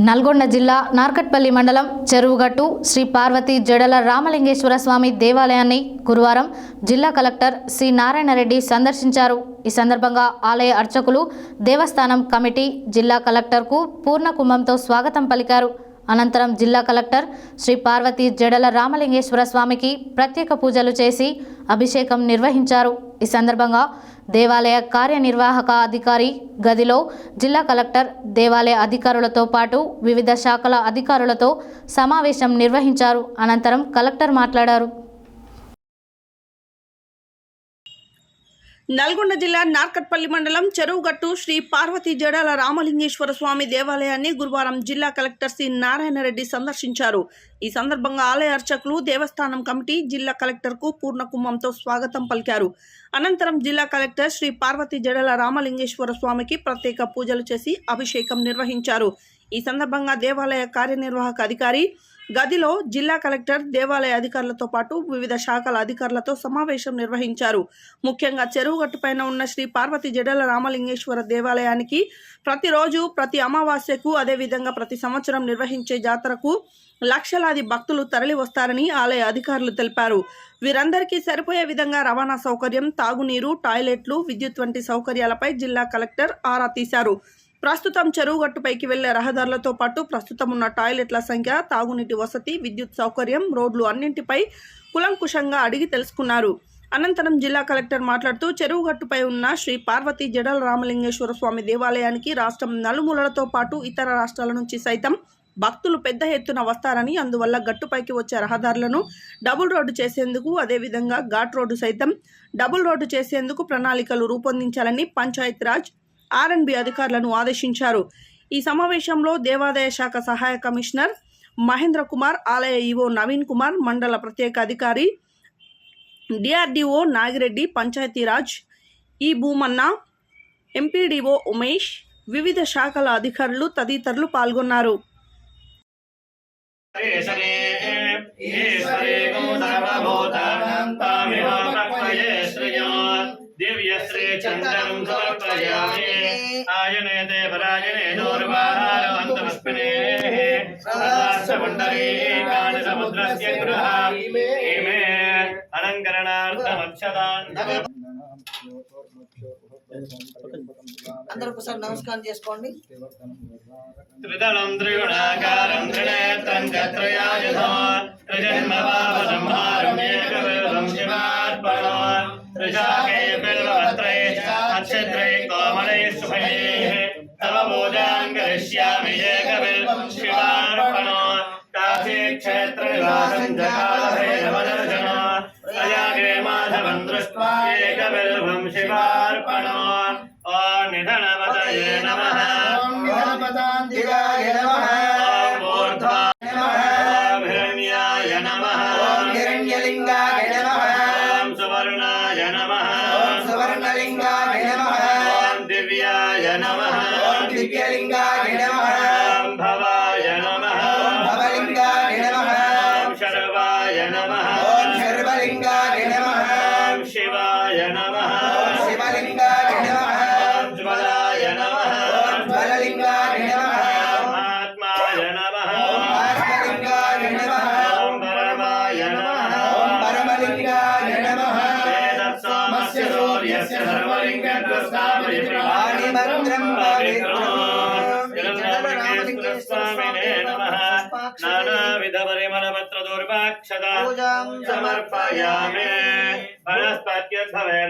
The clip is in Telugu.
నల్గొండ జిల్లా నార్కట్పల్లి మండలం చెరువుగట్టు శ్రీ పార్వతి జడల రామలింగేశ్వర స్వామి దేవాలయాన్ని గురువారం జిల్లా కలెక్టర్ సి నారాయణ రెడ్డి సందర్శించారు. ఈ సందర్భంగా ఆలయ అర్చకులు, దేవస్థానం కమిటీ జిల్లా కలెక్టర్కు పూర్ణ కుంభంతో స్వాగతం పలికారు. అనంతరం జిల్లా కలెక్టర్ శ్రీ పార్వతి జడల రామలింగేశ్వర స్వామికి ప్రత్యేక పూజలు చేసి అభిషేకం నిర్వహించారు. ఈ సందర్భంగా దేవాలయ కార్యనిర్వాహక అధికారి గదిలో జిల్లా కలెక్టర్, దేవాలయ అధికారులతో పాటు వివిధ శాఖల అధికారులతో సమావేశం నిర్వహించారు. అనంతరం కలెక్టర్ మాట్లాడారు. నల్గొండ జిల్లా నార్కట్పల్లి మండలం చెరువుగట్టు శ్రీ పార్వతి జడల రామలింగేశ్వర స్వామి దేవాలయాన్ని గురువారం జిల్లా కలెక్టర్ సి నారాయణ రెడ్డి సందర్శించారు. ఈ సందర్భంగా ఆలయ అర్చకులు, దేవస్థానం కమిటీ జిల్లా కలెక్టర్కు పూర్ణ కుంభంతో స్వాగతం పలికారు. అనంతరం జిల్లా కలెక్టర్ శ్రీ పార్వతి జడల రామలింగేశ్వర స్వామికి ప్రత్యేక పూజలు చేసి అభిషేకం నిర్వహించారు. ఈ సందర్భంగా దేవాలయ కార్యనిర్వాహక అధికారి గదిలో జిల్లా కలెక్టర్, దేవాలయ అధికారులతో పాటు వివిధ శాఖల అధికారులతో సమావేశం నిర్వహించారు. ముఖ్యంగా చెరువుగట్టుపైన ఉన్న శ్రీ పార్వతి జడల రామలింగేశ్వర దేవాలయానికి ప్రతిరోజు, ప్రతి అమావాస్యకు, అదేవిధంగా ప్రతి సంవత్సరం నిర్వహించే జాతరకు లక్షలాది భక్తులు తరలి వస్తారని ఆలయ అధికారులు తెలిపారు. వీరందరికీ సరిపోయే విధంగా రవాణా సౌకర్యం, తాగునీరు, టాయిలెట్లు, విద్యుత్ వంటి సౌకర్యాలపై జిల్లా కలెక్టర్ ఆరా తీశారు. ప్రస్తుతం చెరువుగట్టుపైకి వెళ్లే రహదారులతో పాటు ప్రస్తుతం ఉన్న టాయిలెట్ల సంఖ్య, తాగునీటి వసతి, విద్యుత్ సౌకర్యం, రోడ్లు అన్నింటిపై కులంకుశంగా అడిగి తెలుసుకున్నారు. అనంతరం జిల్లా కలెక్టర్ మాట్లాడుతూ చెరువుగట్టుపై ఉన్న శ్రీ పార్వతి జడల రామలింగేశ్వర స్వామి దేవాలయానికి రాష్ట్రం నలుమూలలతో పాటు ఇతర రాష్ట్రాల నుంచి సైతం భక్తులు పెద్ద ఎత్తున వస్తారని, అందువల్ల గట్టుపైకి వచ్చే రహదారులను డబుల్ రోడ్డు చేసేందుకు, అదేవిధంగా ఘాట్ రోడ్డు సైతం డబుల్ రోడ్డు చేసేందుకు ప్రణాళికలు రూపొందించాలని పంచాయతీరాజ్, ఆర్ఎండ్బి అధికారులను ఆదేశించారు. ఈ సమావేశంలో దేవాదాయ శాఖ సహాయ కమిషనర్ మహేంద్ర కుమార్, ఆలయ ఈవో నవీన్ కుమార్, మండల ప్రత్యేక అధికారి డిఆర్డిఓ నాగిరెడ్డి, పంచాయతీరాజ్ ఈ భూమన్న, ఎంపీడీఓ ఉమేష్, వివిధ శాఖల అధికారులు తదితరులు పాల్గొన్నారు. दिव्यश्री चंदनं समर्पयामि आयने परायणे दूर्वाहारवन्तमस्मिने सहस्रमण्डले कालसमुद्रस्य गृहाः इमे अलङ्करणार्थमक्षतान् అందరూ ఒకసారి నమస్కారం చేసుకోండి. త్రిదళం త్రిగుణాకారం త్రినేత్రం చత్రయాయుధం త్రిజన్మపాపసంహారం ఏకవిధం శివార్పణం త్రిశాఖే బిల్వపత్రైశ్చ అక్షత్రై కోమలైః శుభైః తవ పూజాం కరిష్యామి ఏకవిల్వం శివార్పణం కాశీక్షేత్ర నివాసం జకాలభైరవదర్శనం ప్రయాగే మాధవం దృష్ట్వా ఏకవిల్వం శివార్పణం ఓం నిధనవతయే నమః, ఓం నిధనపదాంతికాయ నమః, ఓం ఊర్ధ్వాయ నమః, ఓం హిరణ్యాయ నమః, ఓం హిరణ్యలింగాయ నమః, ఓం సువర్ణాయ నమః, ఓం సువర్ణలింగాయ నమః, ఓం దివ్యాయ నమః, ఓం దివ్యలింగాయ నమః, ఓం భవాయ నమః, ఓం భవలింగాయ నమః, ఓం శర్వాయ నమః, ఓం శర్వలింగాయ నమః, ఓం శివాయ నమః, ఓం శివలింగాయ నమః, ఓం జ్వలాయ నమః, ఓం జ్వలలింగాయ నమః, ఓం ఆత్మాయ నమః, ఓం ఆత్మలింగాయ నమః, ఓం పరమాయ నమః, ఓం పరమలింగాయ నమః. వేదస్సోమస్య సూర్యస్య సర్వలింగద్వస్తామని ప్రభాని మంత్రం పవిత్రం రామలింగేశ్వర స్వామినే నమః. నానావిధ పరిమళపత్ర దూర్వాక్షతా సమర్పయామి. వనస్పత్యద్భవే